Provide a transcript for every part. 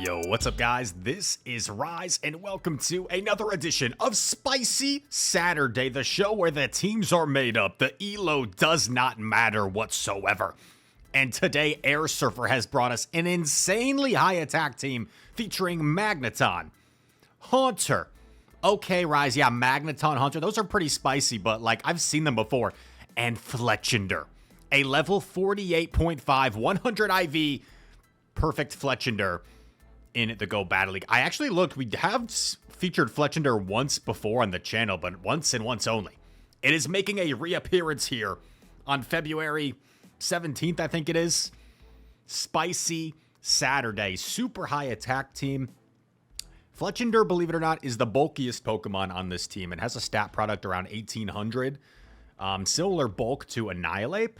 Yo, what's up guys? This is Rise and welcome to another edition of Spicy Saturday, the show where the teams are made up. The elo does not matter whatsoever. And today, Air Surfer has brought us an insanely high attack team featuring Magneton, Haunter. Okay, Rise, yeah, Magneton, Haunter, those are pretty spicy, but like I've seen them before. And Fletchinder, a level 48.5, 100 IV, perfect Fletchinder in the Go Battle League. I actually looked, we have featured Fletchinder once before on the channel, but once and once only. It is making a reappearance here on February 17th, I think it is. Spicy Saturday, super high attack team. Fletchinder, believe it or not, is the bulkiest Pokemon on this team. It has a stat product around 1800. Similar bulk to Annihilate.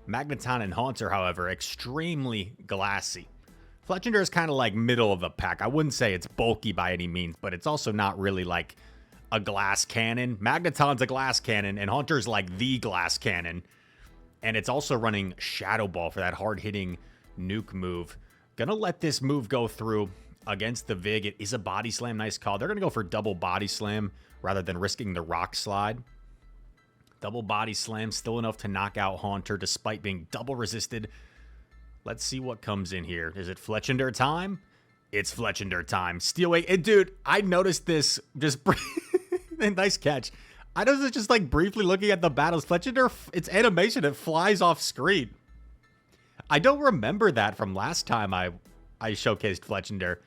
Magneton and Haunter, however, extremely glassy. Fletchinder is kind of like middle of the pack. I wouldn't say it's bulky by any means, but it's also not really like a glass cannon. Magneton's a glass cannon, and Haunter's like the glass cannon. And it's also running Shadow Ball for that hard-hitting nuke move. Gonna let this move go through against the Vig. It is a Body Slam. Nice call. They're gonna go for double Body Slam rather than risking the Rock Slide. Double Body Slam, still enough to knock out Haunter despite being double resisted. Let's see what comes in here. Is it Fletchinder time? It's Fletchinder time. Steel Wing. And dude, I noticed this just nice catch. I noticed just like briefly looking at the battles. Fletchinder, its animation, it flies off screen. I don't remember that from last time I showcased Fletchinder.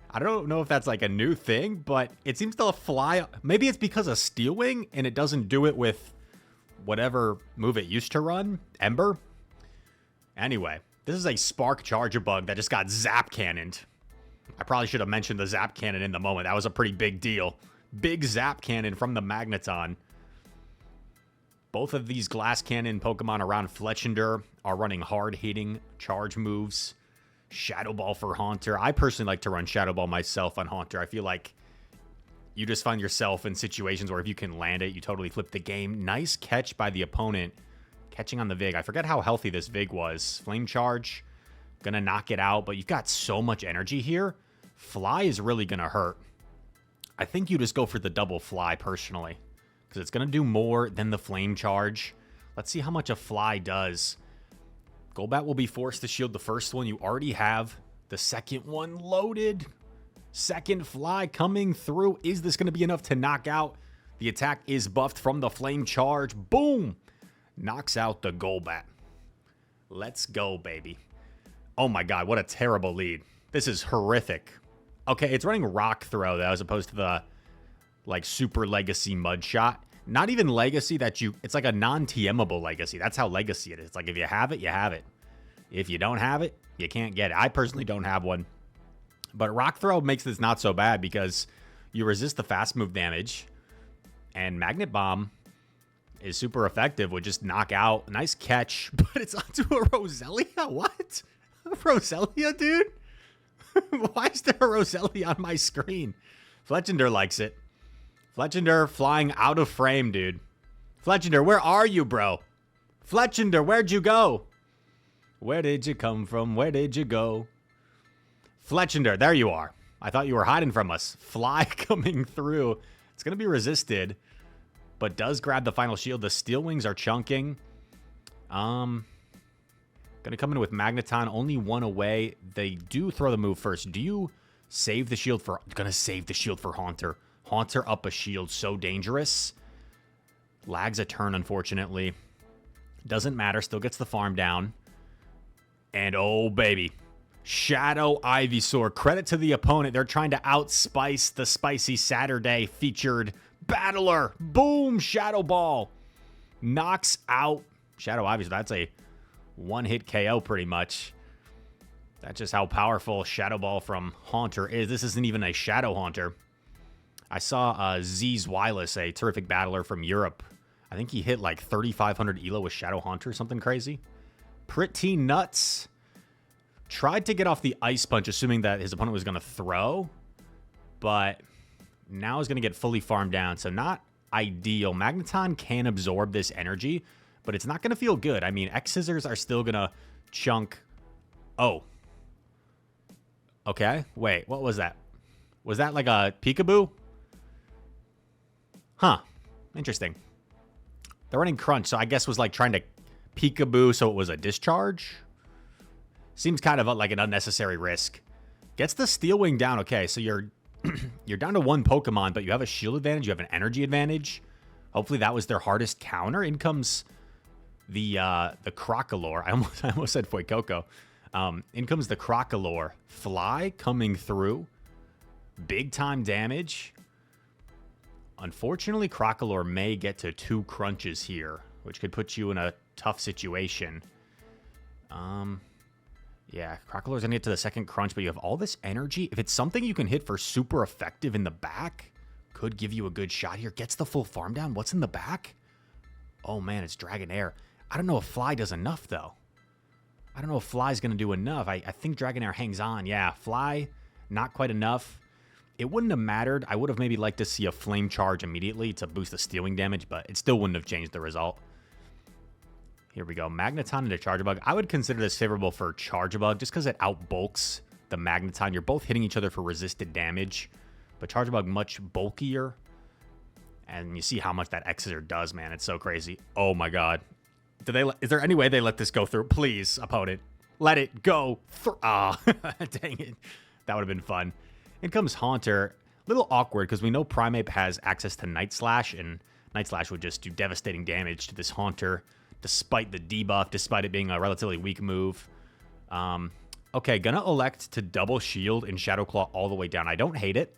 I don't know if that's like a new thing, but it seems to fly. Maybe it's because of Steel Wing and it doesn't do it with whatever move it used to run. Ember. Anyway. This is a Spark Charger bug that just got Zap Cannoned. I probably should have mentioned the Zap Cannon in the moment. That was a pretty big deal. Big Zap Cannon from the Magneton. Both of these Glass Cannon Pokemon around Fletchinder are running hard-hitting charge moves. Shadow Ball for Haunter. I personally like to run Shadow Ball myself on Haunter. I feel like you just find yourself in situations where if you can land it, you totally flip the game. Nice catch by the opponent. Catching on the Vig. I forget how healthy this Vig was. Flame Charge. Gonna knock it out, but you've got so much energy here. Fly is really gonna hurt. I think you just go for the double Fly, personally. Because it's gonna do more than the Flame Charge. Let's see how much a Fly does. Golbat will be forced to shield the first one. You already have the second one loaded. Second Fly coming through. Is this gonna be enough to knock out? The attack is buffed from the Flame Charge. Boom! Knocks out the Golbat. Let's go, baby. Oh my god, what a terrible lead. This is horrific. Okay, it's running Rock Throw, though, as opposed to the, like, Super Legacy Mud Shot. Not even Legacy that you... It's like a non-TMable Legacy. That's how Legacy it is. It's like, if you have it, you have it. If you don't have it, you can't get it. I personally don't have one. But Rock Throw makes this not so bad because you resist the fast move damage. And Magnet Bomb is super effective, would just knock out. Nice catch, but it's onto a Roselia? What? A Roselia, dude? Why is there a Roselia on my screen? Fletchinder likes it. Fletchinder flying out of frame, dude. Fletchinder, where are you, bro? Fletchinder, where'd you go? Where did you come from? Where did you go? Fletchinder, there you are. I thought you were hiding from us. Fly coming through. It's going to be resisted, but does grab the final shield. The Steel Wings are chunking. Gonna come in with Magneton. Only one away. They do throw the move first. Do you save the shield for... Gonna save the shield for Haunter. Haunter up a shield. So dangerous. Lags a turn, unfortunately. Doesn't matter. Still gets the farm down. And oh, baby. Shadow Ivysaur. Credit to the opponent. They're trying to outspice the Spicy Saturday featured Battler. Boom! Shadow Ball. Knocks out Shadow Ivysaur. That's a one-hit KO pretty much. That's just how powerful Shadow Ball from Haunter is. This isn't even a Shadow Haunter. I saw Z's Wireless, a terrific battler from Europe. I think he hit like 3,500 elo with Shadow Haunter, something crazy. Pretty nuts. Tried to get off the Ice Punch, assuming that his opponent was going to throw. But now is going to get fully farmed down, so not ideal. Magneton can absorb this energy, but it's not going to feel good. I mean, X-Scissors are still going to chunk... Oh. Okay, wait, what was that? Was that like a peekaboo? Huh, interesting. The running crunch, so I guess was like trying to peekaboo so it was a discharge? Seems kind of like an unnecessary risk. Gets the Steel Wing down. Okay, so you're you're down to one Pokemon, but you have a shield advantage, you have an energy advantage. Hopefully that was their hardest counter. In comes the Crocolore. I almost said Fuecoco. In comes the Crocolore. Fly coming through. Big time damage. Unfortunately, Crocolore may get to 2 crunches here, which could put you in a tough situation. Yeah, Crocolore's gonna get to the second crunch, but you have all this energy. If it's something you can hit for super effective in the back, could give you a good shot here. Gets the full farm down. What's in the back? Oh man, it's Dragonair. I don't know if Fly does enough, though. I don't know if Fly's gonna do enough. I think Dragonair hangs on. Yeah, Fly, not quite enough. It wouldn't have mattered. I would have maybe liked to see a Flame Charge immediately to boost the Stealing damage, but it still wouldn't have changed the result. Here we go. Magneton into Charjabug. I would consider this favorable for Charjabug just because it outbulks the Magneton. You're both hitting each other for resisted damage, but Charjabug much bulkier. And you see how much that Exeter does, man. It's so crazy. Oh my god. Is there any way they let this go through? Please, opponent. Let it go through. Ah, dang it. That would have been fun. In comes Haunter. A little awkward because we know Primeape has access to Night Slash, and Night Slash would just do devastating damage to this Haunter, despite the debuff, despite it being a relatively weak move. Okay, gonna elect to double shield and Shadow Claw all the way down. I don't hate it.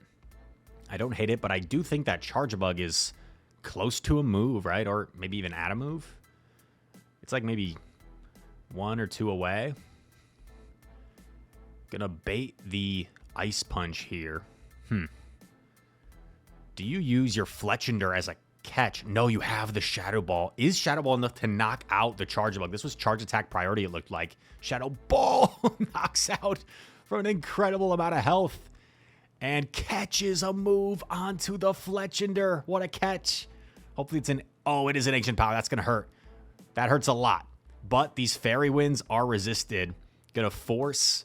But I do think that Charjabug is close to a move, right? Or maybe even at a move. It's like maybe 1 or 2 away. Gonna bait the Ice Punch here. Do you use your Fletchinder as a catch? No, you have the Shadow Ball. Is Shadow Ball enough to knock out the Charjabug? This was Charge Attack priority, it looked like. Shadow Ball knocks out for an incredible amount of health. And catches a move onto the Fletchinder. What a catch. Hopefully it's an... Oh, it is an Ancient Power. That's going to hurt. That hurts a lot. But these Fairy Winds are resisted. Going to force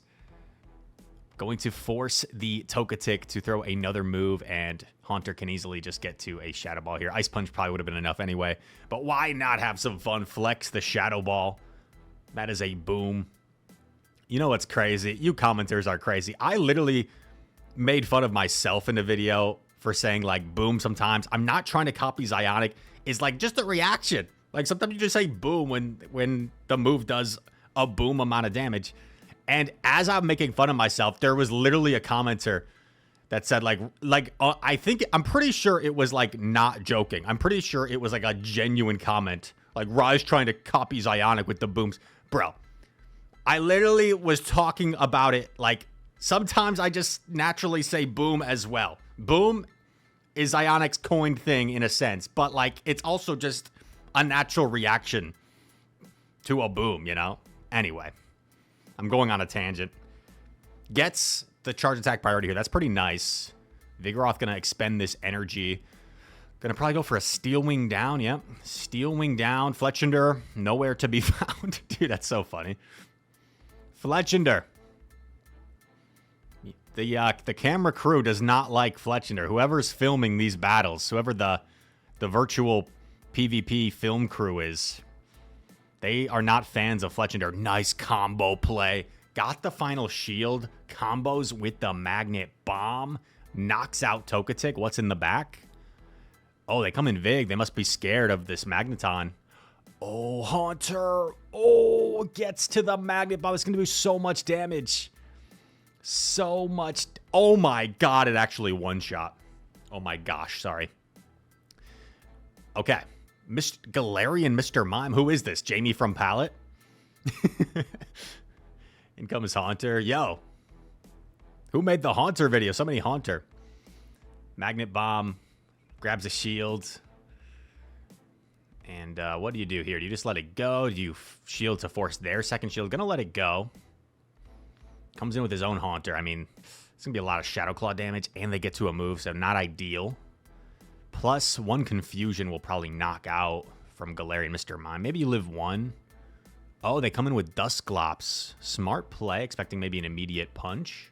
the Togetic to throw another move, and Haunter can easily just get to a Shadow Ball here. Ice Punch probably would have been enough anyway. But why not have some fun? Flex the Shadow Ball. That is a boom. You know what's crazy? You commenters are crazy. I literally made fun of myself in the video for saying like boom sometimes. I'm not trying to copy Zionic. It's like just a reaction. Like sometimes you just say boom when the move does a boom amount of damage. And as I'm making fun of myself, there was literally a commenter that said I'm pretty sure it was like not joking. I'm pretty sure it was like a genuine comment. Like Rise trying to copy Zionic with the booms. Bro, I literally was talking about it like sometimes I just naturally say boom as well. Boom is Zionic's coined thing in a sense, but like it's also just a natural reaction to a boom, you know? Anyway, I'm going on a tangent. Gets the Charge Attack priority here. That's pretty nice. Vigoroth gonna expend this energy. Gonna probably go for a Steel Wing down. Yep. Steel Wing down. Fletchinder, nowhere to be found. Dude, that's so funny. Fletchinder. The camera crew does not like Fletchinder. Whoever's filming these battles, whoever the virtual PvP film crew is, they are not fans of Fletchinder. Nice combo play. Got the final shield. Combos with the Magnet Bomb. Knocks out Togetic. What's in the back? Oh, they come in Vig. They must be scared of this Magneton. Oh, Haunter. Oh, gets to the Magnet Bomb. It's going to do so much damage. So much. Oh my god, it actually one-shot. Oh my gosh, sorry. Okay. Galarian Mr. Mime. Who is this? Jamie from Palette? In comes Haunter. Yo. Who made the Haunter video? So many Haunter. Magnet Bomb. Grabs a shield. And what do you do here? Do you just let it go? Do you shield to force their second shield? Gonna let it go. Comes in with his own Haunter. I mean, it's going to be a lot of Shadow Claw damage, and they get to a move, so not ideal. Plus, 1 Confusion will probably knock out from Galarian Mr. Mime. Maybe you live 1. Oh, they come in with Dusclops. Smart play, expecting maybe an immediate punch.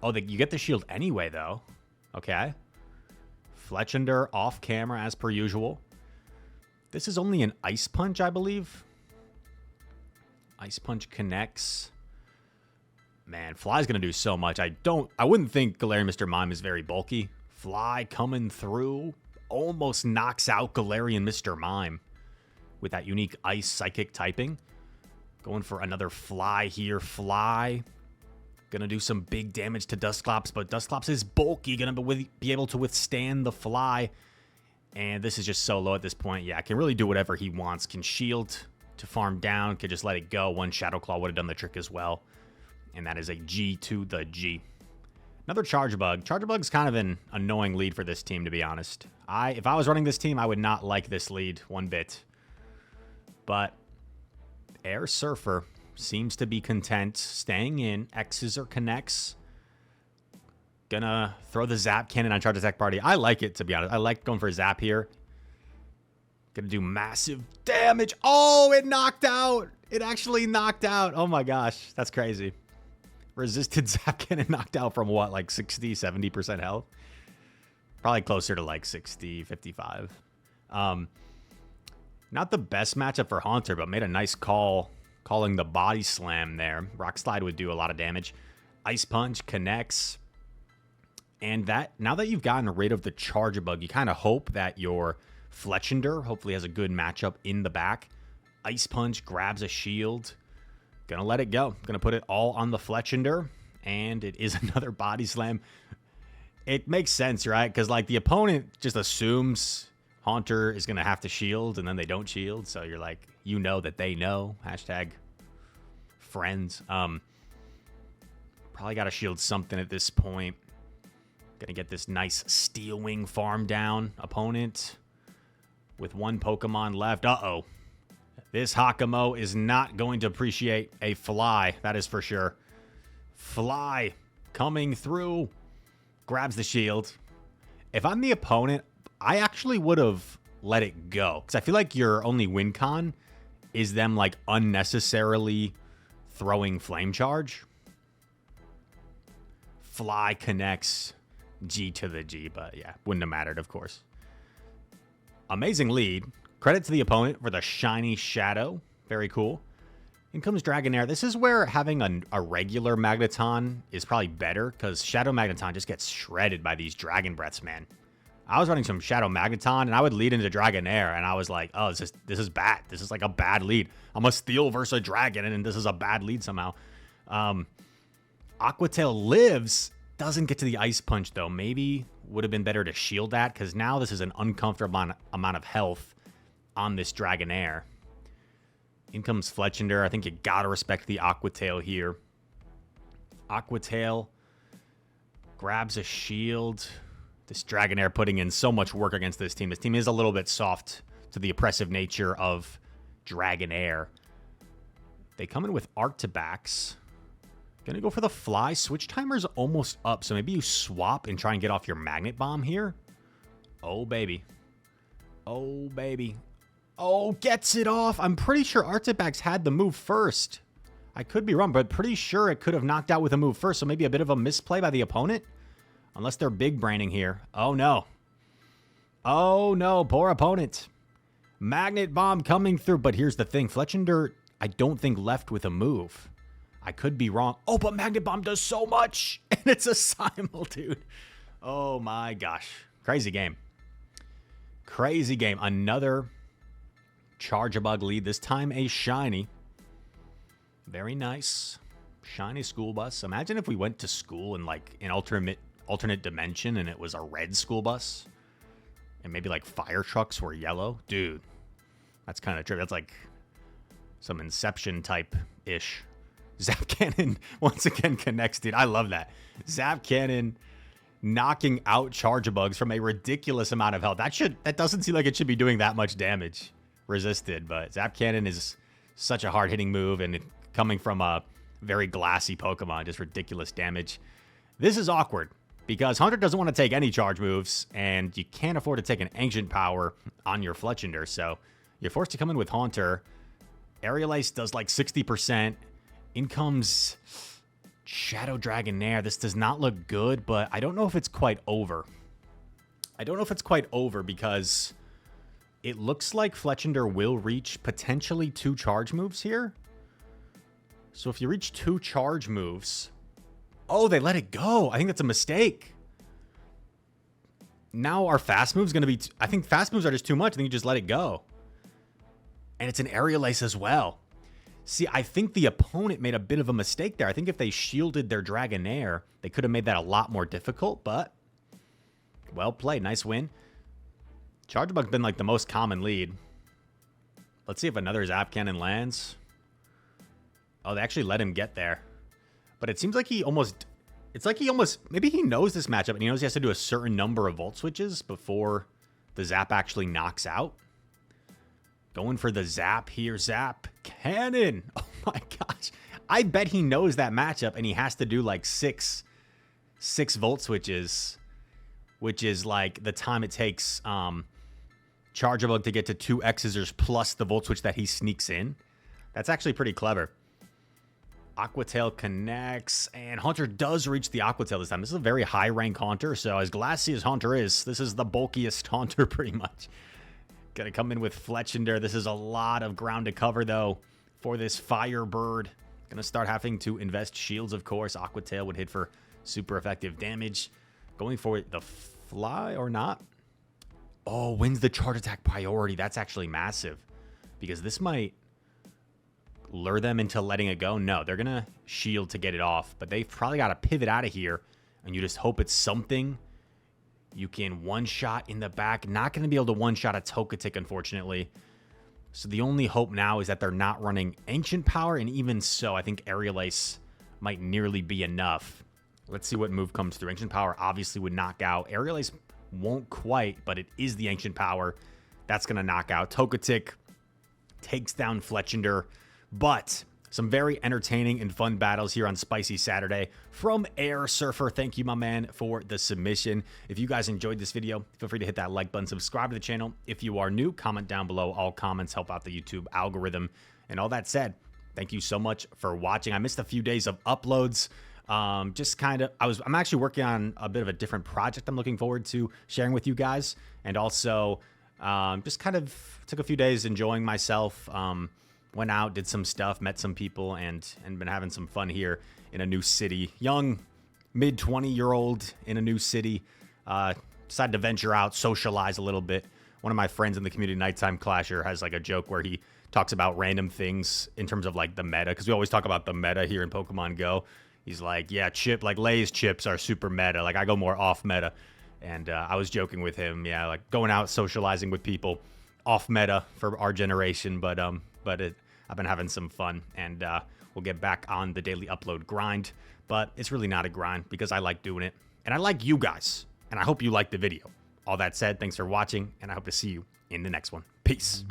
Oh, you get the shield anyway, though. Okay. Fletchinder off camera as per usual. This is only an Ice Punch, I believe. Ice Punch connects. Man, Fly's going to do so much. I wouldn't think Galarian Mr. Mime is very bulky. Fly coming through. Almost knocks out Galarian Mr. Mime with that unique Ice Psychic typing. Going for another Fly here. Fly. Going to do some big damage to Dusclops, but Dusclops is bulky. Going to be able to withstand the Fly. And this is just so low at this point. Yeah, can really do whatever he wants. Can shield to farm down. Could just let it go. One Shadow Claw would have done the trick as well. And that is a G to the G. Another Charge Bug. Charge Bug's kind of an annoying lead for this team, to be honest. If I was running this team, I would not like this lead one bit. But Air Surfer seems to be content. Staying in. X's or connects. Gonna throw the Zap Cannon on Charge Attack Party. I like it, to be honest. I like going for Zap here. Gonna do massive damage. Oh, it knocked out. It actually knocked out. Oh my gosh. That's crazy. Resisted Zap Cannon knocked out from what, like 60, 70% health? Probably closer to like 60, 55. Not the best matchup for Haunter, but made a nice call calling the Body Slam there. Rock Slide would do a lot of damage. Ice Punch connects. And now that you've gotten rid of the Charge Bug, you kind of hope that your Fletchinder hopefully has a good matchup in the back. Ice Punch grabs a shield. Gonna let it go. Gonna put it all on the Fletchinder. And it is another Body Slam. It makes sense, right? Because like the opponent just assumes Haunter is gonna have to shield, and then they don't shield. So you're like, you know that they know. Hashtag friends. Probably gotta shield something at this point. Gonna get this nice Steel Wing farm down. Opponent with one Pokemon left. Uh-oh. This Hakamo is not going to appreciate a Fly. That is for sure. Fly coming through. Grabs the shield. If I'm the opponent, I actually would have let it go. Because I feel like your only win con is them like unnecessarily throwing Flame Charge. Fly connects. G to the G, but yeah, wouldn't have mattered, of course. Amazing lead. Credit to the opponent for the shiny Shadow. Very cool. In comes Dragonair. This is where having a regular Magneton is probably better, because Shadow Magneton just gets shredded by these Dragon Breaths, man. I was running some Shadow Magneton, and I would lead into Dragonair, and I was like, oh, this is bad. This is like a bad lead. I'm a Steel versus a Dragon, and this is a bad lead somehow. Aqua Tail lives. Doesn't get to the Ice Punch, though. Maybe would have been better to shield that, because now this is an uncomfortable amount of health on this Dragonair. In comes Fletchinder. I think you gotta respect the Aqua Tail here. Aqua Tail grabs a shield. This Dragonair putting in so much work against this team. This team is a little bit soft to the oppressive nature of Dragonair. They come in with Arctibax. Gonna go for the Fly. Switch timer's almost up, so maybe you swap and try and get off your Magnet Bomb here. Oh, baby. Oh, baby. Oh, gets it off. I'm pretty sure Arctibax had the move first. I could be wrong, but pretty sure it could have knocked out with a move first, so maybe a bit of a misplay by the opponent. Unless they're big braining here. Oh, no. Oh, no. Poor opponent. Magnet Bomb coming through, but here's the thing. Fletchinder, I don't think left with a move. I could be wrong. Oh, but Magnet Bomb does so much. And it's a simul, dude. Oh, my gosh. Crazy game. Crazy game. Another Charge-a-Bug lead. This time a shiny. Very nice. Shiny school bus. Imagine if we went to school in like an alternate dimension and it was a red school bus. And maybe like fire trucks were yellow. Dude. That's kind of trippy. That's like some Inception type-ish. Zap Cannon once again connects, dude. I love that. Zap Cannon knocking out Charge-a-Bugs from a ridiculous amount of health. That doesn't seem like it should be doing that much damage. Resisted, but Zap Cannon is such a hard-hitting move, and coming from a very glassy Pokemon, just ridiculous damage. This is awkward, because Hunter doesn't want to take any charge moves, and you can't afford to take an Ancient Power on your Fletchinder, so you're forced to come in with Haunter. Aerial Ace does like 60%. In comes Shadow Dragonair. This does not look good, but I don't know if it's quite over. I don't know if it's quite over because it looks like Fletchinder will reach potentially 2 charge moves here. So if you reach 2 charge moves... Oh, they let it go. I think that's a mistake. Now our fast move's going to be... I think fast moves are just too much. I think you just let it go. And it's an Aerial Ace as well. See, I think the opponent made a bit of a mistake there. I think if they shielded their Dragonair, they could have made that a lot more difficult, but well played. Nice win. Charge Bug's been like the most common lead. Let's see if another Zap Cannon lands. Oh, they actually let him get there. But it seems like he almost... It's like he almost... Maybe he knows this matchup and he knows he has to do a certain number of Volt Switches before the Zap actually knocks out. Going for the Zap here. Zap Cannon. Oh my gosh. I bet he knows that matchup and he has to do like six Volt Switches, which is like the time it takes Charger Bug to get to 2 X's plus the Volt Switch that he sneaks in. That's actually pretty clever. Aqua Tail connects, and Haunter does reach the Aqua Tail this time. This is a very high rank Haunter, so as glassy as Haunter is, this is the bulkiest Haunter pretty much. Gonna come in with Fletchinder. This is a lot of ground to cover, though, for this Firebird. Gonna start having to invest shields, of course. Aqua Tail would hit for super effective damage. Going for the Fly or not? Oh, wins the charge attack priority. That's actually massive, because this might lure them into letting it go. No, they're gonna shield to get it off, but they've probably got to pivot out of here, and you just hope it's something you can one-shot in the back. Not going to be able to one-shot a Togetic, unfortunately. So the only hope now is that they're not running Ancient Power, and even so, I think Aerial Ace might nearly be enough. Let's see what move comes through. Ancient Power obviously would knock out. Aerial Ace won't quite, but it is the Ancient Power. That's going to knock out. Togetic takes down Fletchinder, but some very entertaining and fun battles here on Spicy Saturday from Air Surfer. Thank you, my man, for the submission. If you guys enjoyed this video, feel free to hit that like button, subscribe to the channel. If you are new, comment down below. All comments help out the YouTube algorithm. And all that said, thank you so much for watching. I missed a few days of uploads. Just kind of, I'm actually working on a bit of a different project I'm looking forward to sharing with you guys. And also, just kind of took a few days enjoying myself. Went out, did some stuff, met some people, and been having some fun here in a new city. Young, mid-20-year-old in a new city. Decided to venture out, socialize a little bit. One of my friends in the community, Nighttime Clasher, has like a joke where he talks about random things in terms of like the meta, because we always talk about the meta here in Pokemon Go. He's like, yeah, like Lay's chips are super meta. Like I go more off meta. And I was joking with him, yeah, like going out, socializing with people, off meta for our generation, but I've been having some fun, and we'll get back on the daily upload grind. But it's really not a grind because I like doing it, and I like you guys, and I hope you liked the video. All that said, thanks for watching, and I hope to see you in the next one. Peace.